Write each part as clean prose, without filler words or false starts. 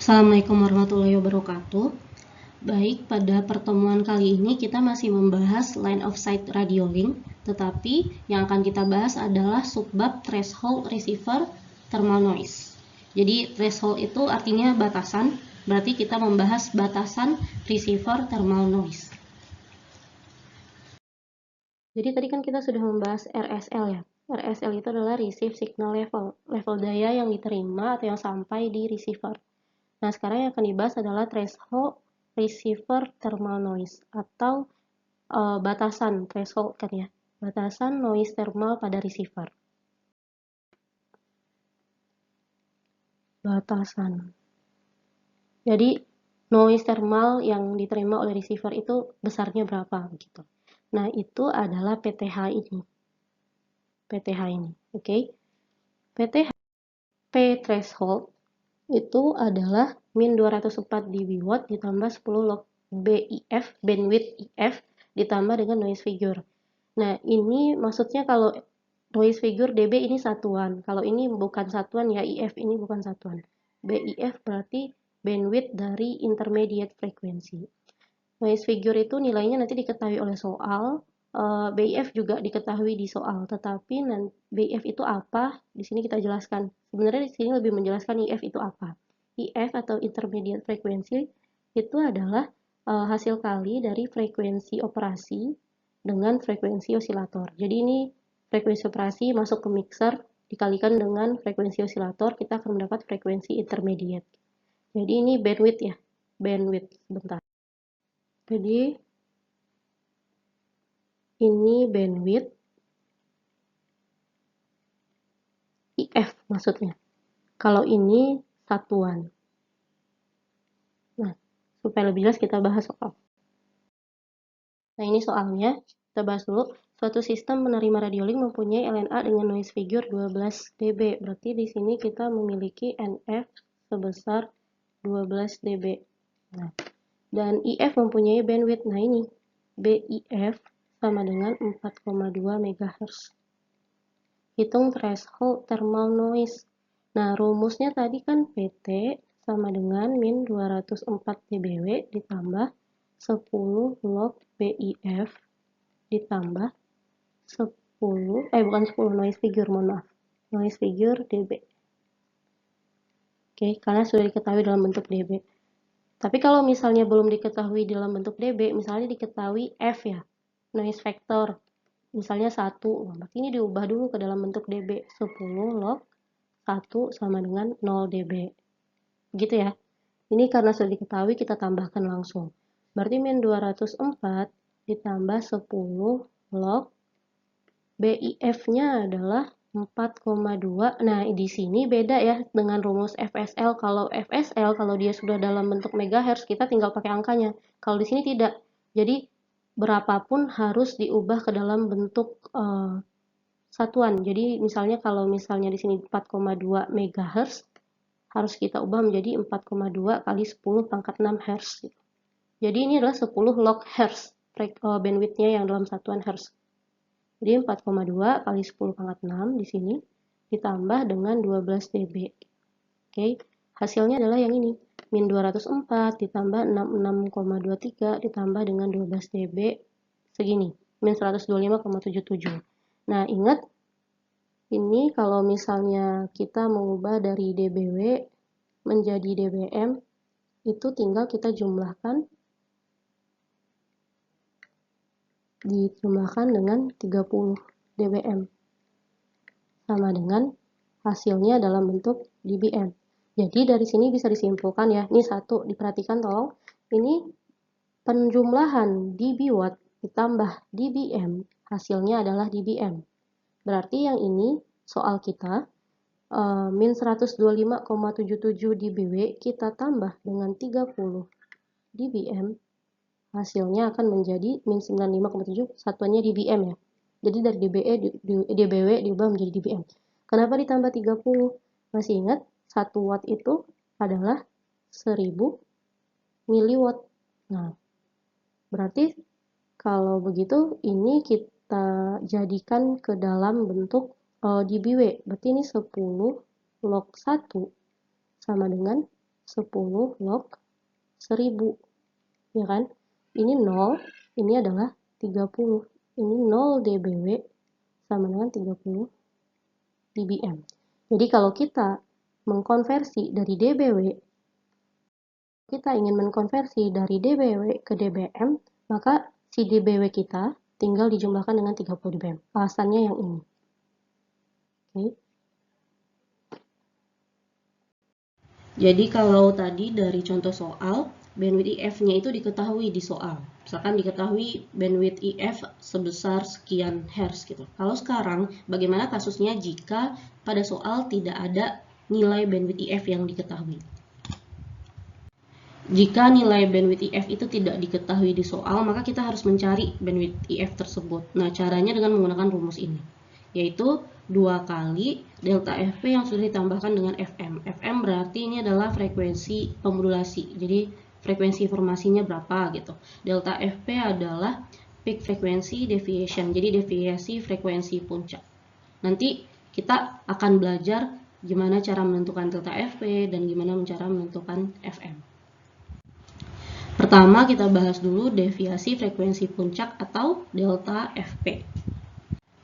Assalamualaikum warahmatullahi wabarakatuh. Baik, pada pertemuan kali ini kita masih membahas line of sight radio link, tetapi yang akan kita bahas adalah subbab threshold receiver thermal noise. Jadi threshold itu artinya batasan, berarti kita membahas batasan receiver thermal noise. Jadi tadi kan kita sudah membahas RSL ya. RSL itu adalah receive signal level daya yang diterima atau yang sampai di receiver. Nah, sekarang yang akan dibahas adalah threshold receiver thermal noise atau batasan threshold kan ya, batasan noise thermal pada receiver. Batasan. Jadi noise thermal yang diterima oleh receiver itu besarnya berapa gitu. Nah, itu adalah PTH ini. PTH ini, oke? PTH P threshold itu adalah min 204 dB watt ditambah 10 log BIF, bandwidth IF, ditambah dengan noise figure. Nah, ini maksudnya kalau noise figure dB ini satuan. Kalau ini bukan satuan ya, IF ini bukan satuan. BIF berarti bandwidth dari intermediate frequency. Noise figure itu nilainya nanti diketahui oleh soal. BIF juga diketahui di soal, tetapi BIF itu apa? Di sini kita jelaskan. Sebenarnya di sini lebih menjelaskan IF itu apa. IF atau intermediate frequency itu adalah hasil kali dari frekuensi operasi dengan frekuensi osilator. Jadi ini frekuensi operasi masuk ke mixer dikalikan dengan frekuensi osilator, kita akan mendapat frekuensi intermediate. Jadi ini bandwidth ya, bandwidth. Bentar. Jadi ini bandwidth IF maksudnya. Kalau ini satuan. Nah, supaya lebih jelas kita bahas soal. Nah, ini soalnya. Kita bahas dulu. Suatu sistem menerima radiolink mempunyai LNA dengan noise figure 12 dB. Berarti di sini kita memiliki NF sebesar 12 dB. Nah, dan IF mempunyai bandwidth. Nah, ini BIF sama dengan 4,2 MHz. Hitung threshold thermal noise. Nah, rumusnya tadi kan PT sama dengan min 204 dBW ditambah 10 log BIF ditambah 10, bukan 10, noise figure, mohon maaf. Noise figure dB. Oke, karena sudah diketahui dalam bentuk dB. Tapi kalau misalnya belum diketahui dalam bentuk dB, misalnya diketahui F ya, noise factor. Misalnya 1, berarti ini diubah dulu ke dalam bentuk dB. 10 log 1 sama dengan 0 dB. Begitu ya. Ini karena sudah diketahui, kita tambahkan langsung. Berarti min 204 ditambah 10 log BIF-nya adalah 4,2. Nah, di sini beda ya dengan rumus FSL. Kalau FSL, kalau dia sudah dalam bentuk megahertz, kita tinggal pakai angkanya. Kalau di sini tidak. Jadi, berapapun harus diubah ke dalam bentuk satuan. Jadi, misalnya kalau misalnya di sini 4,2 MHz, harus kita ubah menjadi 4,2 kali 10 pangkat 6 Hz. Jadi ini adalah 10 log Hz, bandwidth-nya yang dalam satuan Hz. Jadi 4,2 kali 10 pangkat 6 di sini ditambah dengan 12 dB. Oke, hasilnya adalah yang ini. Min 204 ditambah 66,23 ditambah dengan 12 dB segini. Min 125,77. Nah, ingat ini kalau misalnya kita mengubah dari dBW menjadi dBm, itu tinggal kita jumlahkan, dijumlahkan dengan 30 dBm. Sama dengan hasilnya dalam bentuk dBm. Jadi dari sini bisa disimpulkan ya, ini satu, diperhatikan tolong, ini penjumlahan dB watt ditambah dBm, hasilnya adalah dBm. Berarti yang ini soal kita, min 125,77 dBW kita tambah dengan 30 dBm, hasilnya akan menjadi min 95,7, satuannya dBm ya. Jadi dari dBW diubah menjadi dBm. Kenapa ditambah 30? Masih ingat 1 watt itu adalah 1000 miliwatt. Nah, berarti kalau begitu ini kita jadikan ke dalam bentuk dBW. Berarti ini 10 log 1 sama dengan 10 log 1000, ya kan? Ini 0, ini adalah 30. Ini 0 dBW sama dengan 30 dBm. Jadi kalau kita mengkonversi dari dBW, kita ingin mengkonversi dari dBW ke dBm, maka si dBW kita tinggal dijumlahkan dengan 30 dBm. Alasannya yang ini. Oke. Jadi kalau tadi dari contoh soal, bandwidth IF-nya itu diketahui di soal. Misalkan diketahui bandwidth IF sebesar sekian Hz gitu. Kalau sekarang, bagaimana kasusnya jika pada soal tidak ada nilai bandwidth IF yang diketahui? Jika nilai bandwidth IF itu tidak diketahui di soal, maka kita harus mencari bandwidth IF tersebut. Nah, caranya dengan menggunakan rumus ini, yaitu 2 kali delta FP yang sudah ditambahkan dengan FM. FM berarti ini adalah frekuensi pemodulasi. Jadi frekuensi informasinya berapa gitu. Delta FP adalah peak frequency deviation. Jadi deviasi frekuensi puncak. Nanti kita akan belajar gimana cara menentukan delta FP dan gimana cara menentukan FM. Pertama kita bahas dulu deviasi frekuensi puncak atau delta FP.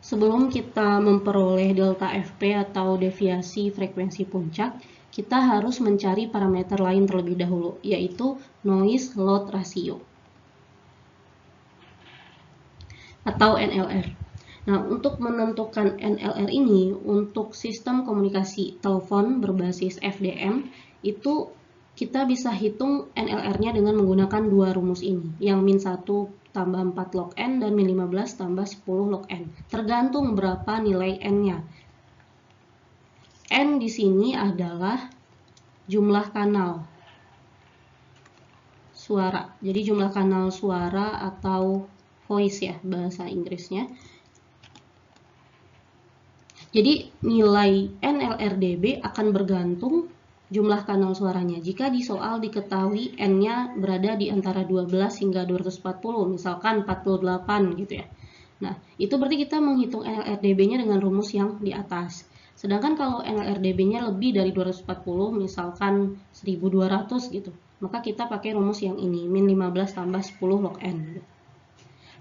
Sebelum kita memperoleh delta FP atau deviasi frekuensi puncak, kita harus mencari parameter lain terlebih dahulu, yaitu noise load ratio atau NLR. Nah, untuk menentukan NLR ini, untuk sistem komunikasi telepon berbasis FDM, itu kita bisa hitung NLR-nya dengan menggunakan dua rumus ini, yang min1 tambah 4 log N dan min 15 tambah 10 log N. Tergantung berapa nilai N-nya. N di sini adalah jumlah kanal suara. Jadi jumlah kanal suara atau voice ya bahasa Inggrisnya. Jadi nilai NLRDB akan bergantung jumlah kanal suaranya. Jika di soal diketahui N-nya berada di antara 12 hingga 240, misalkan 48 gitu ya. Nah, itu berarti kita menghitung NLRDB-nya dengan rumus yang di atas. Sedangkan kalau NLRDB-nya lebih dari 240, misalkan 1200 gitu, maka kita pakai rumus yang ini, min 15 tambah 10 log N.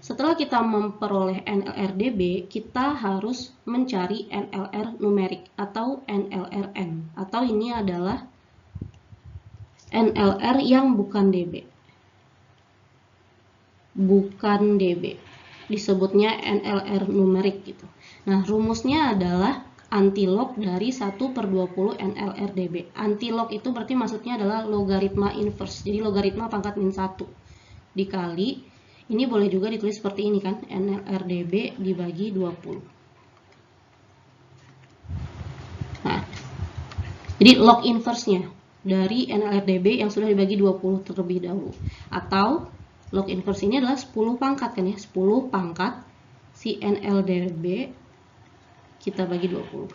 Setelah kita memperoleh NLRDB, kita harus mencari NLR numerik atau NLRN. Atau ini adalah NLR yang bukan dB. Bukan dB. Disebutnya NLR numerik gitu. Nah, rumusnya adalah antilog dari 1/20 NLRDB. Antilog itu berarti maksudnya adalah logaritma inverse. Jadi logaritma pangkat min 1 dikali, ini boleh juga ditulis seperti ini kan, NLRDB dibagi 20. Nah, jadi log inverse-nya dari NLRDB yang sudah dibagi 20 terlebih dahulu. Atau log inverse ini adalah 10 pangkat kan ya, 10 pangkat si NLRDB kita bagi 20.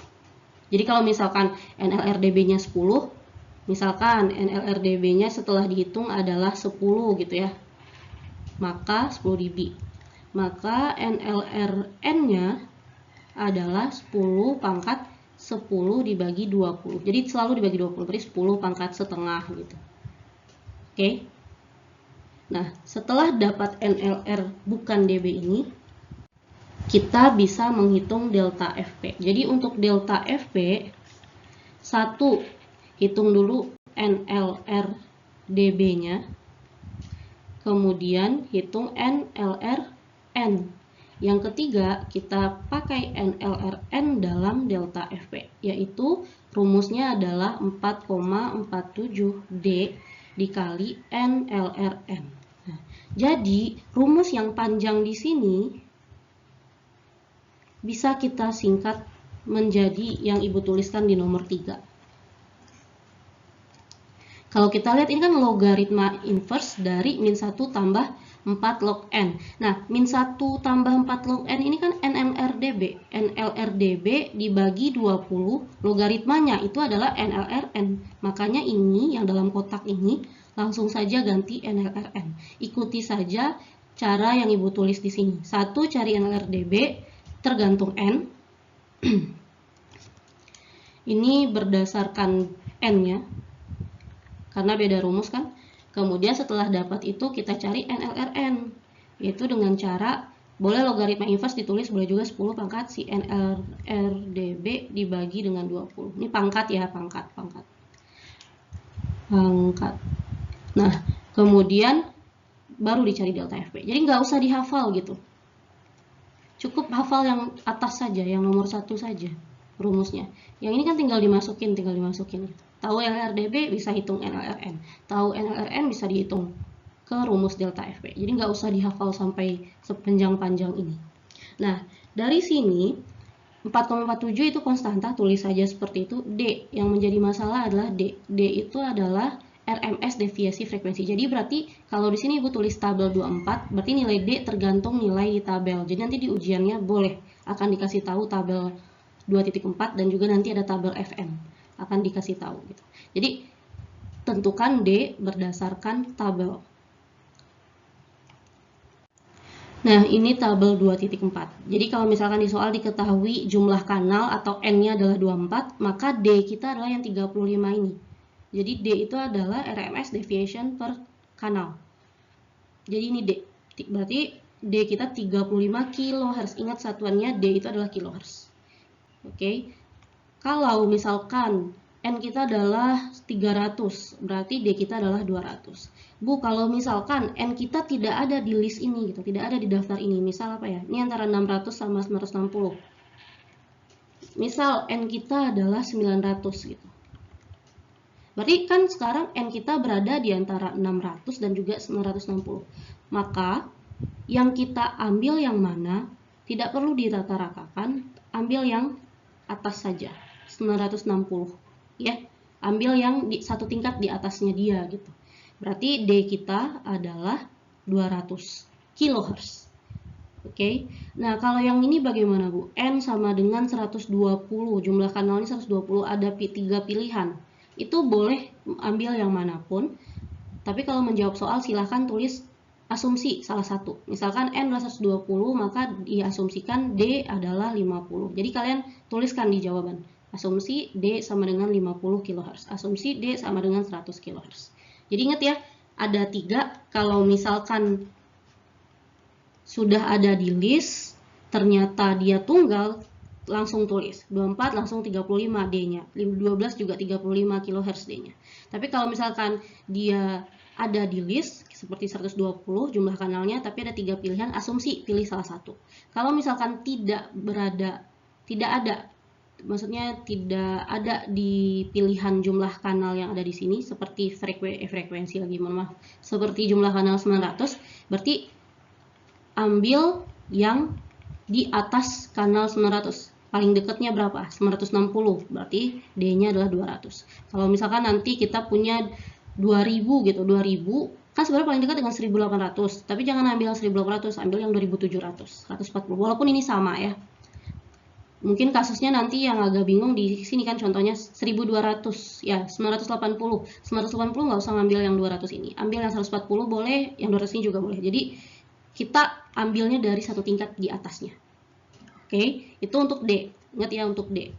Jadi kalau misalkan NLRDB-nya 10, misalkan NLRDB-nya setelah dihitung adalah 10 gitu ya, maka 10 dB. Maka NLRN-nya adalah 10 pangkat 10 dibagi 20. Jadi selalu dibagi 20, berarti 10 pangkat setengah gitu. Oke. Nah, setelah dapat NLR bukan dB ini, kita bisa menghitung delta FP. Jadi untuk delta FP, satu, hitung dulu NLR dB-nya. Kemudian hitung NLRN. Yang ketiga, kita pakai NLRN dalam delta FP, yaitu rumusnya adalah 4,47D dikali NLRN. Nah, jadi rumus yang panjang di sini bisa kita singkat menjadi yang Ibu tuliskan di nomor 3. Kalau kita lihat ini kan logaritma inverse dari min 1 tambah 4 log N. Nah, min 1 tambah 4 log N ini kan NLRDB. NLRDB dibagi 20, logaritmanya itu adalah NLRN. Makanya ini yang dalam kotak ini langsung saja ganti NLRN. Ikuti saja cara yang Ibu tulis di sini. 1 cari NLRDB tergantung N. Ini berdasarkan N-nya. karena beda rumus kan. Kemudian setelah dapat itu kita cari NLRN, yaitu dengan cara boleh logaritma inverse ditulis, boleh juga 10 pangkat si NLRDB dibagi dengan 20. Ini pangkat ya, pangkat. Nah, kemudian baru dicari delta FP. Jadi nggak usah dihafal gitu. Cukup hafal yang atas saja, yang nomor 1 saja rumusnya. Yang ini kan tinggal dimasukin. Tahu NLRDB bisa hitung NLRN. Tahu NLRN bisa dihitung ke rumus delta FP. Jadi nggak usah dihafal sampai sepanjang-panjang ini. Nah, dari sini 4,47 itu konstanta, tulis saja seperti itu. D, yang menjadi masalah adalah D. D itu adalah RMS deviasi frekuensi. Jadi berarti kalau di sini Ibu tulis tabel 24, berarti nilai D tergantung nilai di tabel. Jadi nanti di ujiannya boleh akan dikasih tahu tabel 2.4 dan juga nanti ada tabel FM akan dikasih tahu gitu. Jadi tentukan D berdasarkan tabel. Nah, ini tabel 2.4. Jadi kalau misalkan di soal diketahui jumlah kanal atau N-nya adalah 24, maka D kita adalah yang 35 ini. Jadi D itu adalah RMS deviation per kanal. Jadi ini D. Berarti D kita 35 kHz. Ingat satuannya D itu adalah kHz. Oke. Kalau misalkan N kita adalah 300, berarti D kita adalah 200. Bu, kalau misalkan N kita tidak ada di list ini gitu, tidak ada di daftar ini. Misal apa ya? Ini antara 600 sama 960. Misal N kita adalah 900 gitu. Berarti kan sekarang N kita berada di antara 600 dan juga 960. Maka yang kita ambil yang mana? Tidak perlu dirata-ratakan, ambil yang atas saja, 960. Ya, ambil yang di satu tingkat di atasnya dia gitu. Berarti D kita adalah 200 kHz. Oke. Nah, kalau yang ini bagaimana, Bu? N sama dengan 120, jumlah kanalnya 120, ada 3 pilihan. Itu boleh ambil yang manapun. Tapi kalau menjawab soal silahkan tulis asumsi salah satu. Misalkan N adalah 120, maka diasumsikan D adalah 50. Jadi kalian tuliskan di jawaban. Asumsi D sama dengan 50 kHz. Asumsi D sama dengan 100 kHz. Jadi ingat ya, ada 3. Kalau misalkan sudah ada di list, ternyata dia tunggal, langsung tulis. 24 langsung 35 D-nya. 12 juga 35 kHz D-nya. Tapi kalau misalkan dia ada di list, seperti 120 jumlah kanalnya, tapi ada 3 pilihan, asumsi pilih salah satu. Kalau misalkan tidak ada, maksudnya tidak ada di pilihan jumlah kanal yang ada di sini, seperti frekuensi lagi, mohon maaf, seperti jumlah kanal 900, berarti ambil yang di atas kanal 900. Paling dekatnya berapa? 960, berarti D-nya adalah 200. Kalau misalkan nanti kita punya 2000 gitu, 2000 kan sebenarnya paling dekat dengan 1800, tapi jangan ambil yang 1800, ambil yang 2700, 140. Walaupun ini sama ya. Mungkin kasusnya nanti yang agak bingung di sini kan contohnya 1200 ya, 980. 980 nggak usah ngambil yang 200 ini. Ambil yang 140 boleh, yang 200 ini juga boleh. Jadi kita ambilnya dari satu tingkat di atasnya. Oke, itu untuk D. Ingat ya, untuk D.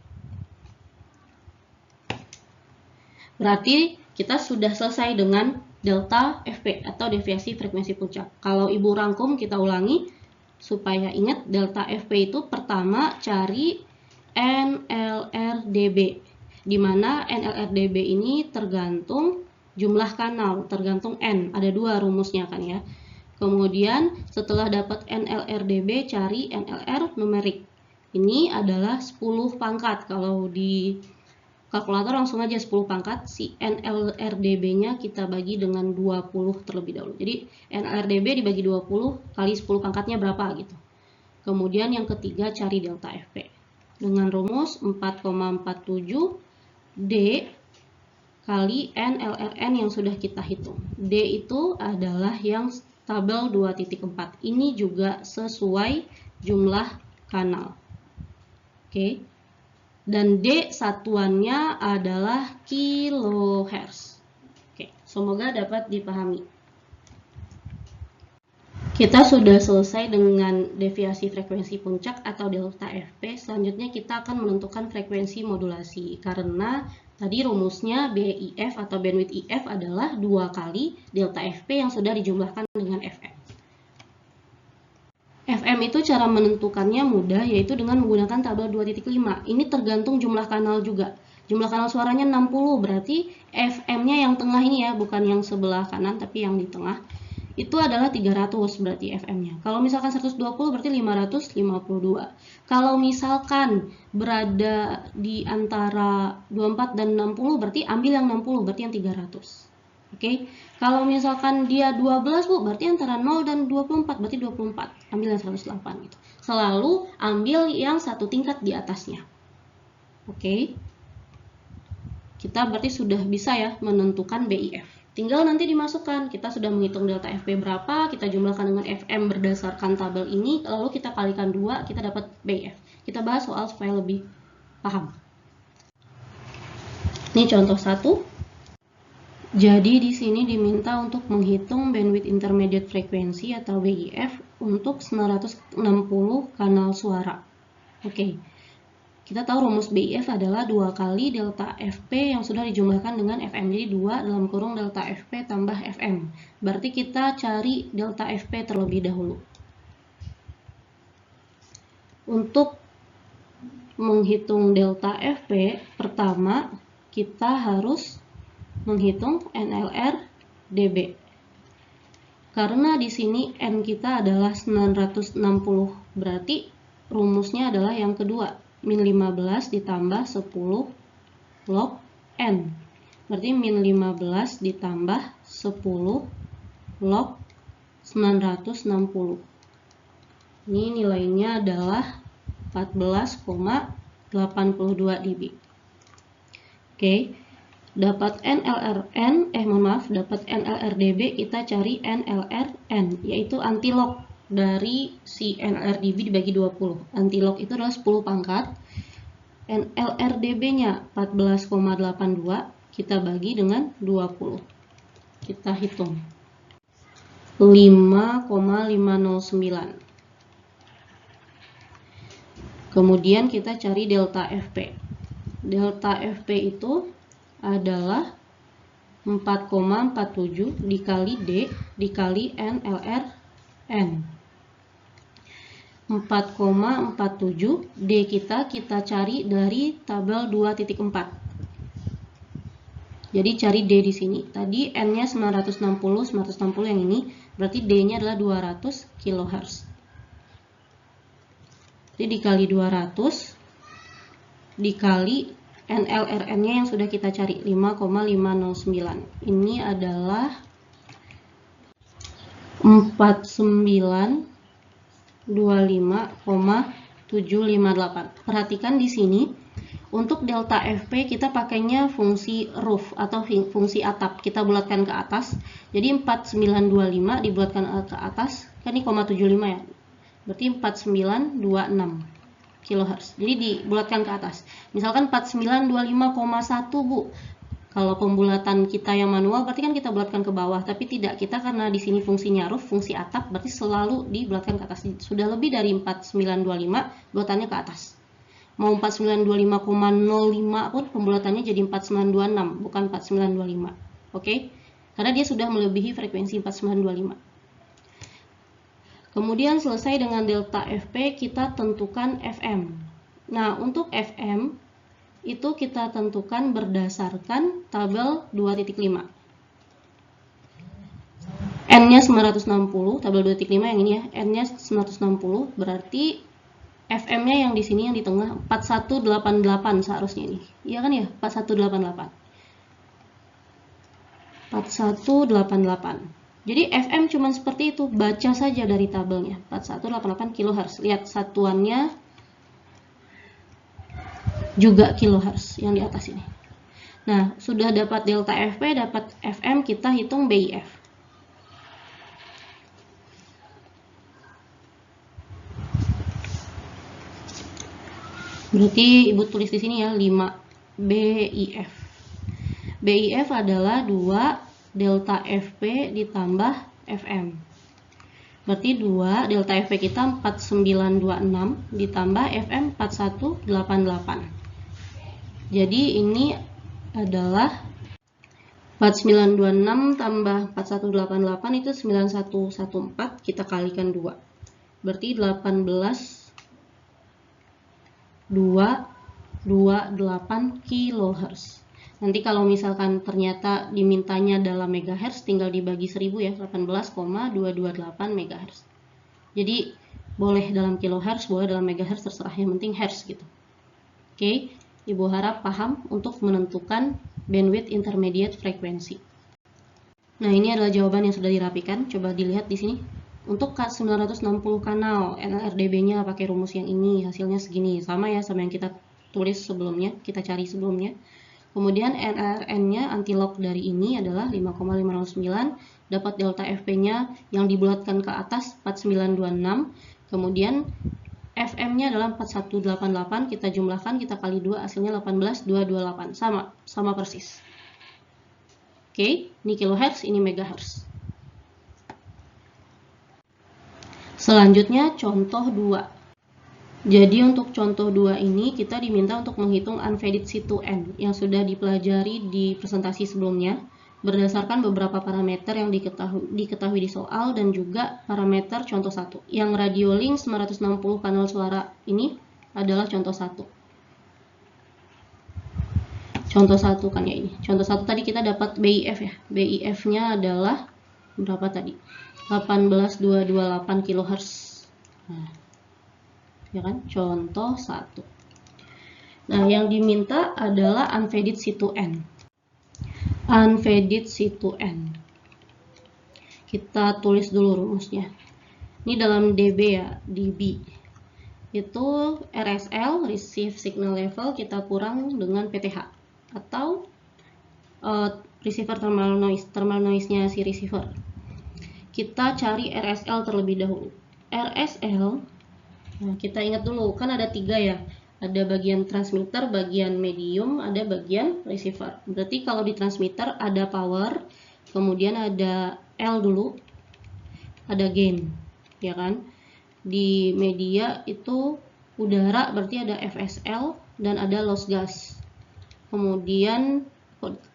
Berarti kita sudah selesai dengan delta FP atau deviasi frekuensi puncak. Kalau Ibu rangkum, kita ulangi supaya ingat. Delta FP itu pertama cari NLRDB, di mana NLRDB ini tergantung jumlah kanal, tergantung N. Ada 2 rumusnya kan ya. Kemudian setelah dapat NLRDB, cari NLR numerik. Ini adalah 10 pangkat. Kalau di kalkulator langsung aja 10 pangkat. Si NLRDB-nya kita bagi dengan 20 terlebih dahulu. Jadi NLRDB dibagi 20 kali 10 pangkatnya berapa gitu. Kemudian yang ketiga cari delta FP. Dengan rumus 4,47 D kali NLRN yang sudah kita hitung. D itu adalah yang tabel 2.4. Ini juga sesuai jumlah kanal. Oke. Dan D satuannya adalah kilohertz. Oke, semoga dapat dipahami. Kita sudah selesai dengan deviasi frekuensi puncak atau delta FP. Selanjutnya kita akan menentukan frekuensi modulasi. Karena Tadi rumusnya BIF atau bandwidth IF adalah 2 kali delta FP yang sudah dijumlahkan dengan FM. FM itu cara menentukannya mudah, yaitu dengan menggunakan tabel 2.5. Ini tergantung jumlah kanal juga. Jumlah kanal suaranya 60, berarti FM-nya yang tengah ini ya, bukan yang sebelah kanan, tapi yang di tengah. Itu adalah 300 berarti FM-nya. Kalau misalkan 120 berarti 552. Kalau misalkan berada di antara 24 dan 60 berarti ambil yang 60, berarti yang 300. Oke. Kalau misalkan dia 12 Bu, berarti antara 0 dan 24, berarti 24. Ambil yang 108 gitu. Selalu ambil yang satu tingkat di atasnya. Oke. Kita berarti sudah bisa ya menentukan BIF. Tinggal nanti dimasukkan, kita sudah menghitung delta FP berapa, kita jumlahkan dengan FM berdasarkan tabel ini, lalu kita kalikan 2, kita dapat BIF. Kita bahas soal supaya lebih paham. Ini contoh 1. Jadi di sini diminta untuk menghitung bandwidth intermediate frequency atau BIF untuk 960 kanal suara. Oke. Kita tahu rumus BIF adalah 2 kali delta FP yang sudah dijumlahkan dengan FM. Jadi 2 dalam kurung delta FP tambah FM. Berarti kita cari delta FP terlebih dahulu. Untuk menghitung delta FP, pertama kita harus menghitung NLR dB. Karena di sini N kita adalah 960, berarti rumusnya adalah yang kedua. Min 15 ditambah 10 log N. Berarti min 15 ditambah 10 log 960. Ini nilainya adalah 14,82 dB. Oke. Dapat dapat NLR dB, kita cari NLRN, yaitu antilog dari si NLR dB dibagi 20. Antilog itu adalah 10 pangkat. NLR dB-nya 14,82, kita bagi dengan 20. Kita hitung. 5,509. Kemudian kita cari delta FP. Delta FP itu adalah 4,47 dikali D dikali NLRN. 4,47 D kita cari dari tabel 2.4. Jadi cari D di sini. Tadi N-nya 960 yang ini, berarti D-nya adalah 200 kHz. Jadi dikali 200 dikali NLRN-nya yang sudah kita cari 5,509. Ini adalah 4925,758. Perhatikan di sini untuk delta FP kita pakainya fungsi roof atau fungsi atap. Kita bulatkan ke atas. Jadi 4925 dibulatkan ke atas, kan ini 0,75 ya. Berarti 4926 kHz. Jadi dibulatkan ke atas. Misalkan 4925,1 Bu. Kalau pembulatan kita yang manual berarti kan kita bulatkan ke bawah, tapi tidak, kita karena di sini fungsinya roof, fungsi atap, berarti selalu dibulatkan ke atas. Sudah lebih dari 4925, bulatannya ke atas. Mau 4925,05 pun pembulatannya jadi 4926, bukan 4925. Oke? Karena dia sudah melebihi frekuensi 4925. Kemudian selesai dengan delta FP, kita tentukan FM. Nah, untuk FM itu kita tentukan berdasarkan tabel 2.5. N-nya 960, tabel 2.5 yang ini ya, N-nya 960, berarti FM-nya yang di sini yang di tengah 4188 seharusnya ini. Iya kan ya? 4188. 4188. Jadi FM cuma seperti itu, baca saja dari tabelnya, 4188 kHz. Lihat satuannya juga kHz yang di atas ini. Nah, sudah dapat delta FP, dapat FM, kita hitung BIF. Berarti Ibu tulis di sini ya, 5 BIF. BIF adalah 2 delta FP ditambah FM. Berarti 2 delta FP kita 4926 ditambah FM 4188. Jadi ini adalah 4926 tambah 4188 itu 9114, kita kalikan 2. Berarti 18,228 kHz. Nanti kalau misalkan ternyata dimintanya dalam megahertz, tinggal dibagi 1000 ya, 18,228 MHz. Jadi boleh dalam kilohertz, boleh dalam megahertz, terserah, yang penting hertz gitu. Oke, Ibu harap paham untuk menentukan bandwidth intermediate frekuensi. Nah, ini adalah jawaban yang sudah dirapikan. Coba dilihat di sini. Untuk 960 kanal, NLRDB-nya pakai rumus yang ini, hasilnya segini. Sama ya sama yang kita tulis sebelumnya, kita cari sebelumnya. Kemudian NRN-nya anti-lock dari ini adalah 5,509, dapat delta FP-nya yang dibulatkan ke atas 4926. Kemudian FM-nya adalah 4188, kita jumlahkan, kita kali 2, hasilnya 18,228. Sama persis. Oke, ini kilohertz, ini megahertz. Selanjutnya contoh 2. Jadi untuk contoh 2 ini kita diminta untuk menghitung unfaded C2N yang sudah dipelajari di presentasi sebelumnya berdasarkan beberapa parameter yang diketahui di soal dan juga parameter contoh 1. Yang radio link 960 kanal suara ini adalah contoh 1. Contoh 1 kan ya ini. Contoh 1 tadi kita dapat BIF ya. BIF-nya adalah berapa tadi? 18,228 kHz. Nah, ya kan? Contoh 1. Nah, yang diminta adalah unfaded C2N. Unfaded C2N. Kita tulis dulu rumusnya. Ini dalam dB ya, dB. Itu RSL, receive signal level, kita kurang dengan PTH. Atau receiver thermal noise-nya si receiver. Kita cari RSL terlebih dahulu. RSL, nah kita ingat dulu, kan ada 3 ya. Ada bagian transmitter, bagian medium, ada bagian receiver. Berarti kalau di transmitter ada power, kemudian ada L dulu, ada gain, ya kan? Di media itu udara, berarti ada FSL dan ada loss gas. Kemudian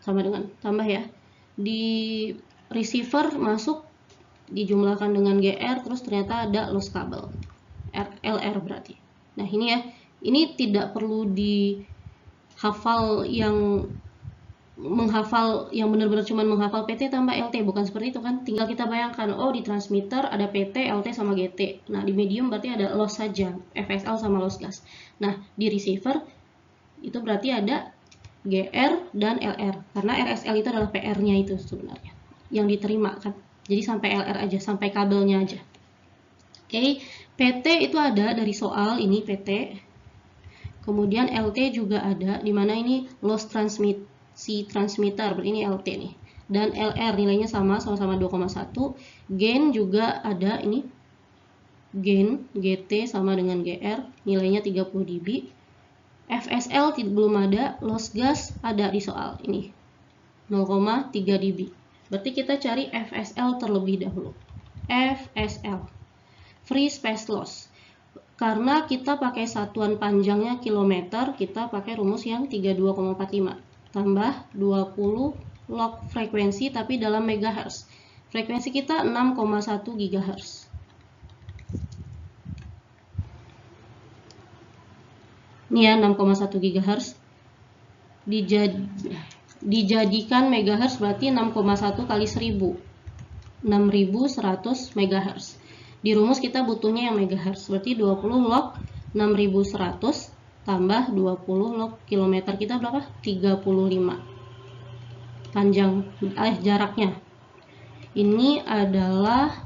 sama dengan tambah ya. Di receiver masuk dijumlahkan dengan GR, terus ternyata ada loss kabel. LR berarti. Nah, ini ya. Ini tidak perlu dihafal yang menghafal yang benar-benar cuma menghafal PT tambah LT, bukan seperti itu kan. Tinggal kita bayangkan, oh di transmitter ada PT, LT sama GT. Nah, di medium berarti ada loss saja, FSL sama loss gas. Nah, di receiver itu berarti ada GR dan LR. Karena RSL itu adalah PR-nya itu sebenarnya yang diterima kan. Jadi sampai LR aja, sampai kabelnya aja. Oke, PT itu ada dari soal ini PT. Kemudian LT juga ada, di mana ini loss transmisi transmitter, berarti ini LT nih. Dan LR nilainya sama-sama 2,1. Gain juga ada, ini gain GT sama dengan GR, nilainya 30 dB. FSL belum ada, loss gas ada di soal ini 0,3 dB. Berarti kita cari FSL terlebih dahulu. FSL, free space loss. Karena kita pakai satuan panjangnya kilometer, kita pakai rumus yang 32,45 tambah 20 log frekuensi tapi dalam megahertz. Frekuensi kita 6,1 GHz. Ini ya 6,1 GHz. Dijadikan megahertz berarti 6,1 kali 1000. 6100 MHz. Di rumus kita butuhnya yang megahertz, berarti 20 log 6100 tambah 20 log kilometer kita berapa? 35. Panjang jaraknya. Ini adalah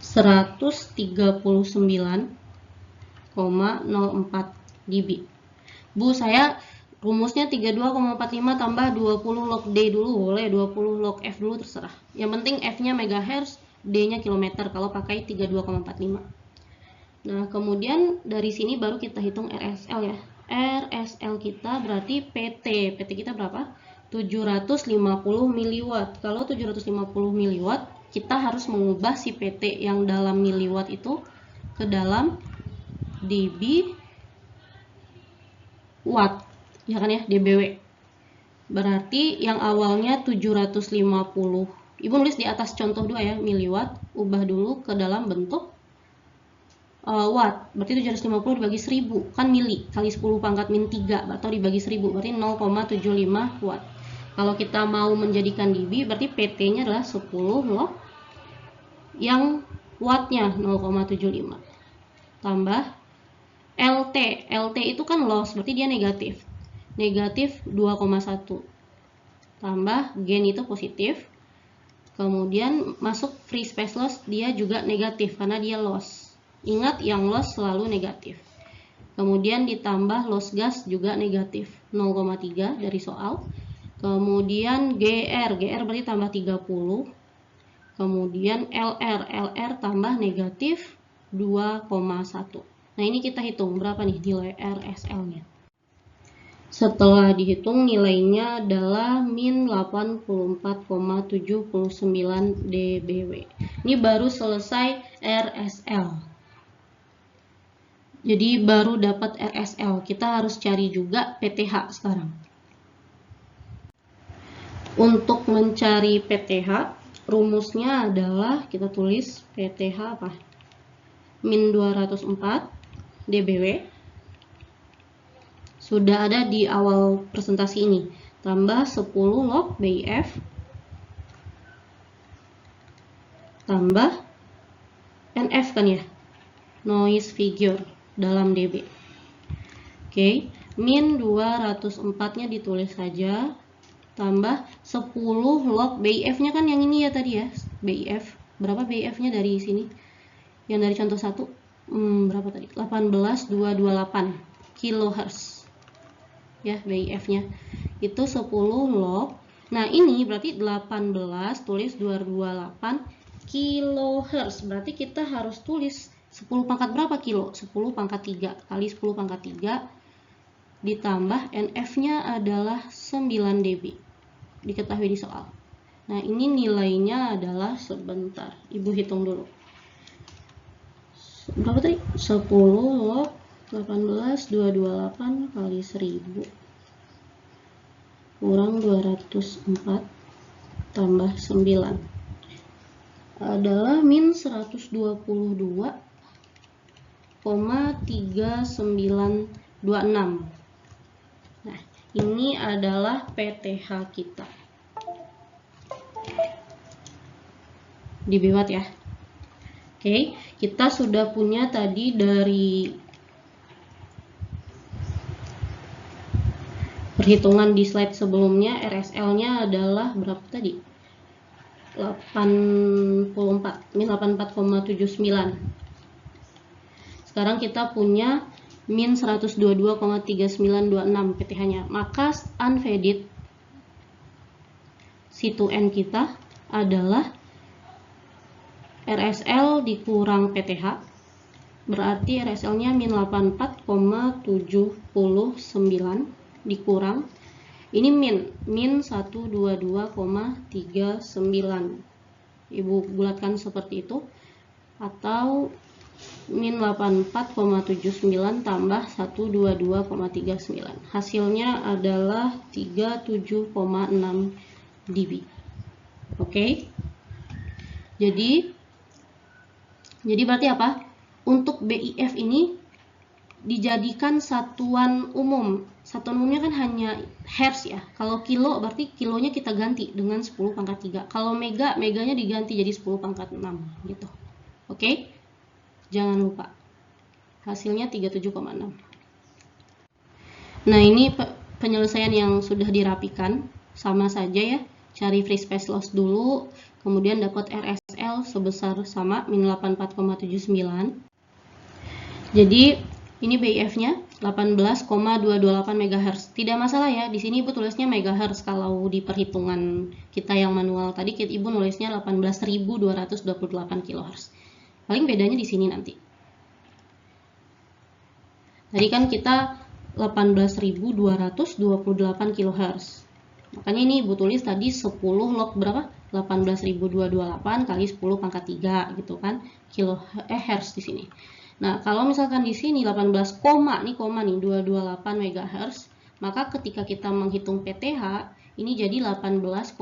139,04 dB. Bu, saya rumusnya 32,45 tambah 20 log D dulu, boleh 20 log F dulu, terserah. Yang penting F-nya megahertz, D-nya kilometer kalau pakai 32,45. Nah, kemudian dari sini baru kita hitung RSL ya. RSL kita berarti PT. PT kita berapa? 750 miliwatt. Kalau 750 miliwatt, kita harus mengubah si PT yang dalam miliwatt itu ke dalam dB watt. ya kan ya, dBW. Berarti yang awalnya 750, Ibu nulis di atas contoh 2 ya, miliwatt, ubah dulu ke dalam bentuk watt. Berarti 750 dibagi 1000, kan mili, kali 10 pangkat min 3, atau dibagi 1000, berarti 0,75 watt. Kalau kita mau menjadikan dB, berarti PT-nya adalah 10 log yang wattnya 0,75. Tambah LT. LT itu kan loss, berarti dia negatif. Negatif 2,1. Tambah gain itu positif. Kemudian masuk free space loss, dia juga negatif karena dia loss. Ingat yang loss selalu negatif. Kemudian ditambah loss gas juga negatif, 0,3 dari soal. Kemudian GR berarti tambah 30. Kemudian LR tambah negatif 2,1. Nah, ini kita hitung berapa nih nilai RSL-nya. Setelah dihitung nilainya adalah min 84,79 dBW. Ini baru selesai RSL. Jadi baru dapat RSL. Kita harus cari juga PTH sekarang. Untuk mencari PTH, rumusnya adalah kita tulis PTH apa? Min 204 dBW. Sudah ada di awal presentasi ini. Tambah 10 log BIF. Tambah NF kan ya? Noise figure dalam dB. Oke, min 204-nya ditulis saja. Tambah 10 log BIF-nya kan yang ini ya tadi ya. BIF. Berapa BIF-nya dari sini? Yang dari contoh 1. Berapa tadi? 18,228 kHz. Ya, BIF-nya itu 10 log. Nah, ini berarti 18 tulis 228 kHz. Berarti kita harus tulis 10 pangkat berapa kilo? 10 pangkat 3 kali 10 pangkat 3 ditambah NF-nya adalah 9 dB. Diketahui di soal. Nah, ini nilainya adalah sebentar. Ibu hitung dulu. Berapa tadi? 10 log 18,228 kali 1000 kurang 204 tambah 9 adalah min 120,3926. Nah, ini adalah PTH kita. Dibuat ya. Oke, kita sudah punya tadi dari perhitungan di slide sebelumnya. RSL-nya adalah berapa tadi? 84, min 84,79. Sekarang kita punya min 122,3926 PTH-nya. Maka unfaded C2N kita adalah RSL dikurang PTH, berarti RSL-nya min 84,79 dikurang, ini min 122,39. Ibu bulatkan seperti itu, atau min 84,79 tambah 122,39. Hasilnya adalah 37,6 dB. Oke. Jadi berarti apa? Untuk BIF ini dijadikan satuan umum. Satuan umumnya kan hanya hertz ya. Kalau kilo berarti kilonya kita ganti dengan 10 pangkat 3. Kalau meganya diganti jadi 10 pangkat 6 gitu. Oke? Jangan lupa. Hasilnya 37,6. Nah, ini penyelesaian yang sudah dirapikan. Sama saja ya. Cari free space loss dulu, kemudian dapat RSL sebesar sama min 84,79. Jadi ini BIF-nya 18,228 MHz. Tidak masalah ya, di sini Ibu tulisnya MHz. Kalau di perhitungan kita yang manual tadi, Ibu nulisnya 18.228 kHz. Paling bedanya di sini nanti. Tadi kan kita 18.228 kHz. Makanya ini Ibu tulis tadi 10 log berapa? 18.228 kali 10 pangkat 3 gitu kan. Hertz di sini. Nah, kalau misalkan di sini 18, nih 228 MHz, Maka ketika kita menghitung PTH, ini jadi 18,228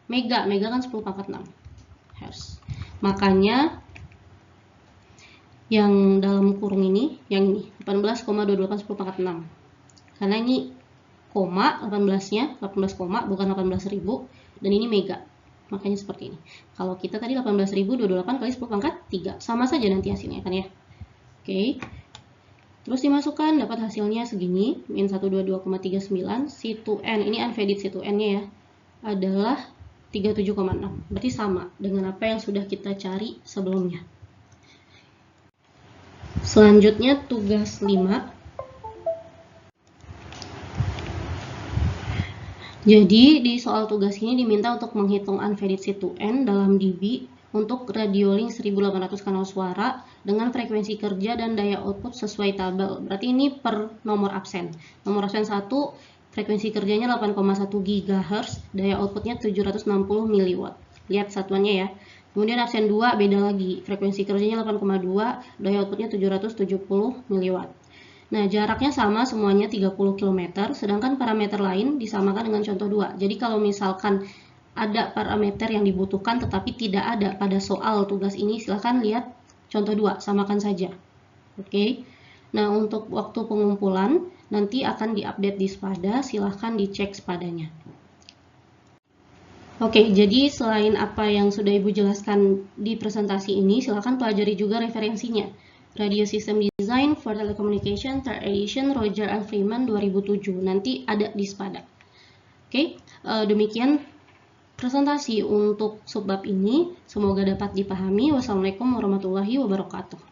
mega. Mega kan 10 pangkat 6 Hz. Makanya yang dalam kurung ini, yang ini 18,228 10 pangkat 6. Karena ini koma 18-nya, 18 koma bukan 18.000, dan ini mega. Makanya seperti ini. Kalau kita tadi 18.228 kali 10 pangkat 3, sama saja nanti hasilnya kan ya. Oke. Terus dimasukkan, dapat hasilnya segini, min 122,39, C2N, ini unfaded C2N-nya ya, adalah 37,6. Berarti sama dengan apa yang sudah kita cari sebelumnya. Selanjutnya tugas 5. Jadi di soal tugas ini diminta untuk menghitung unfaded C2N dalam dB untuk radiolink 1800 kanal suara dengan frekuensi kerja dan daya output sesuai tabel. Berarti ini per nomor absen. Nomor absen 1, frekuensi kerjanya 8,1 GHz, daya outputnya 760 mW. Lihat satuannya ya. Kemudian absen 2 beda lagi, frekuensi kerjanya 8,2, daya outputnya 770 mW. Nah, jaraknya sama semuanya 30 km, sedangkan parameter lain disamakan dengan contoh 2. Jadi kalau misalkan ada parameter yang dibutuhkan tetapi tidak ada pada soal tugas ini, silahkan lihat contoh 2, samakan saja. Oke. Nah, untuk waktu pengumpulan nanti akan diupdate di Spada, silahkan dicek Spadanya. Oke, jadi selain apa yang sudah Ibu jelaskan di presentasi ini, silahkan pelajari juga referensinya. Radio System Design for Telecommunication, 3rd edition, Roger and Freeman 2007. Nanti ada di Spada. Oke, demikian presentasi untuk subbab ini. Semoga dapat dipahami. Wassalamualaikum warahmatullahi wabarakatuh.